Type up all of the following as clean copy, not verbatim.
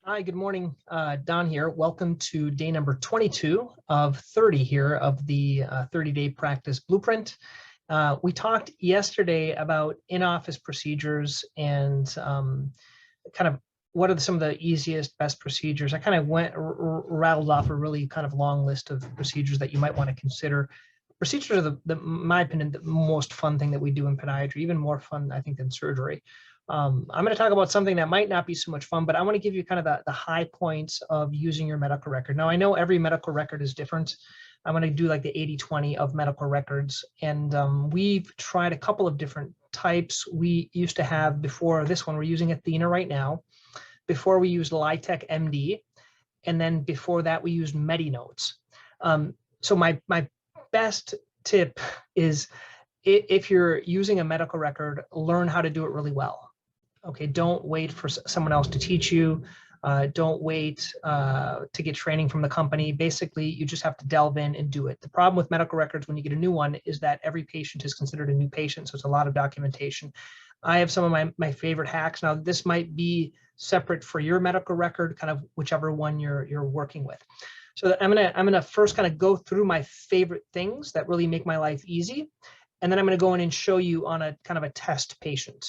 Hi, good morning. Don here. Welcome to day number 22 of 30 here of the 30-day practice blueprint. We talked yesterday about in-office procedures and kind of what are some of the easiest, best procedures. I kind of rattled off a really kind of long list of procedures that you might want to consider. Procedures are, in my opinion, the most fun thing that we do in podiatry, even more fun, I think, than surgery. I'm going to talk about something that might not be so much fun, but I want to give you kind of the high points of using your medical record. Now, I know every medical record is different. I'm going to do like the 80-20 of medical records. And we've tried a couple of different types. We used to have, before this one, we're using Athena right now. Before we used Litec MD. And then before that, we used MediNotes. So my best tip is, if you're using a medical record, learn how to do it really well. Okay, don't wait for someone else to teach you. Don't wait to get training from the company. Basically, you just have to delve in and do it. The problem with medical records when you get a new one is that every patient is considered a new patient, so it's a lot of documentation. I have some of my favorite hacks. Now, this might be separate for your medical record, kind of whichever one you're working with. So I'm gonna first kind of go through my favorite things that really make my life easy, and then I'm gonna go in and show you on a kind of a test patient.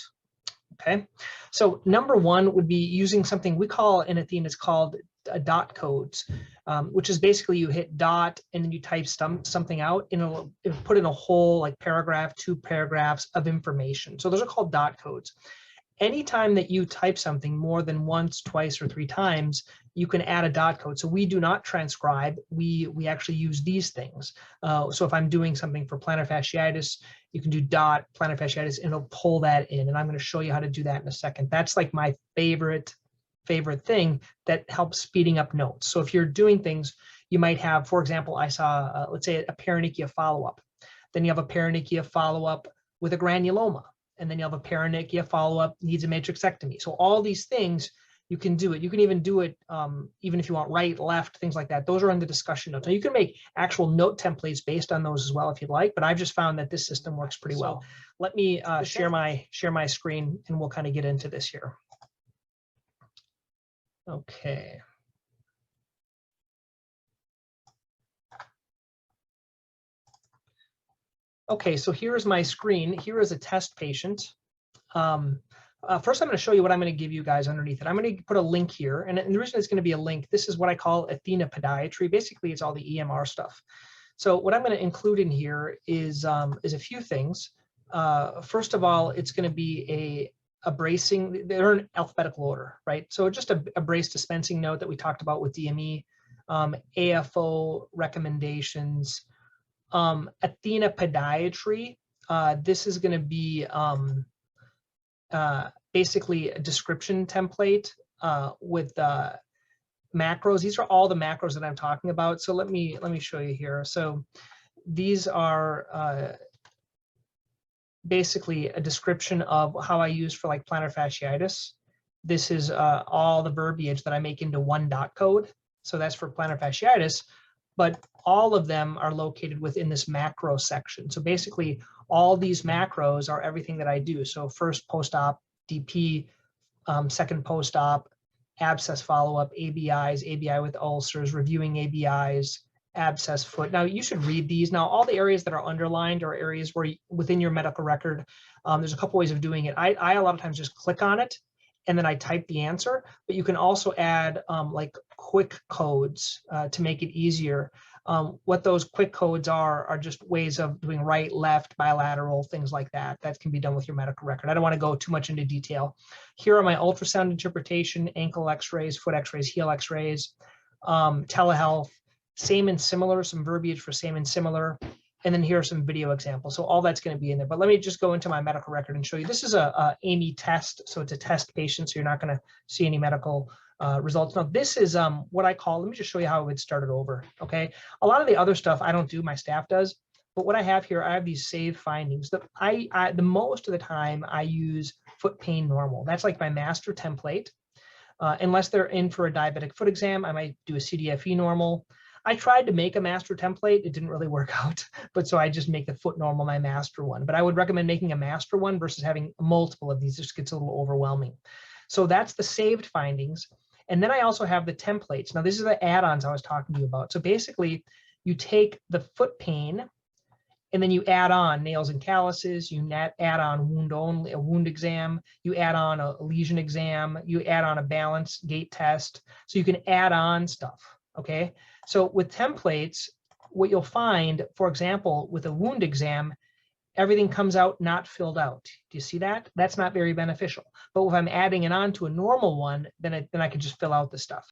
Okay, so number one would be using something we call in Athena, it's called dot codes, which is basically you hit dot and then you type something out and it'll put in a whole like paragraph, 2 paragraphs of information. So those are called dot codes. Anytime that you type something more than once, twice, or 3 times, you can add a dot code. So we do not transcribe. We actually use these things. So if I'm doing something for plantar fasciitis, you can do dot plantar fasciitis and it'll pull that in. And I'm going to show you how to do that in a second. That's like my favorite thing that helps speeding up notes. So if you're doing things, you might have, for example, I saw, let's say a paronychia follow-up. Then you have a paronychia follow-up with a granuloma. And then you have a paronychia follow-up, needs a matrixectomy. So all these things, you can do it. You can even do it, even if you want right, left, things like that. Those are in the discussion notes. Now you can make actual note templates based on those as well if you'd like, but I've just found that this system works pretty well. Let me share my screen and we'll kind of get into this here. Okay. Okay, so here's my screen. Here is a test patient. First, I'm going to show you what I'm going to give you guys underneath it. I'm going to put a link here, and the reason it's going to be a link, this is what I call Athena Podiatry. Basically, it's all the EMR stuff. So what I'm going to include in here is a few things. First of all, it's going to be a bracing. They're in alphabetical order, right? So just a brace dispensing note that we talked about with DME, AFO recommendations. Athena Podiatry, this is going to be basically a description template with macros. These are all the macros that I'm talking about. So let me show you here. So these are basically a description of how I use for like plantar fasciitis. This is all the verbiage that I make into one dot code. So that's for plantar fasciitis. But all of them are located within this macro section. So basically, all these macros are everything that I do. So first post-op, DP, second post-op, abscess follow-up, ABIs, ABI with ulcers, reviewing ABIs, abscess foot. Now, you should read these. Now, all the areas that are underlined are areas where within your medical record, there's a couple ways of doing it. I a lot of times just click on it and then I type the answer, but you can also add like quick codes to make it easier. What those quick codes are just ways of doing right, left, bilateral, things like that. That can be done with your medical record. I don't want to go too much into detail. Here are my ultrasound interpretation, ankle x-rays, foot x-rays, heel x-rays, telehealth, same and similar, some verbiage for same and similar. And then here are some video examples. So all that's going to be in there. But let me just go into my medical record and show you. This is a AMI test. So it's a test patient. So you're not going to see any medical results. Now, this is what I call, let me just show you how I would start it over. Okay. A lot of the other stuff I don't do, my staff does. But what I have here, I have these saved findings that the most of the time I use foot pain normal. That's like my master template. Unless they're in for a diabetic foot exam, I might do a CDFE normal. I tried to make a master template. It didn't really work out, but so I just make the foot normal my master one. But I would recommend making a master one versus having multiple of these. It just gets a little overwhelming. So that's the saved findings. And then I also have the templates. Now, this is the add-ons I was talking to you about. So basically, you take the foot pain, and then you add on nails and calluses, you add on a wound exam, you add on a lesion exam, you add on a balance gait test. So you can add on stuff, okay? So with templates, what you'll find, for example, with a wound exam, everything comes out not filled out. Do you see that? That's not very beneficial. But if I'm adding it on to a normal one, then I can just fill out the stuff.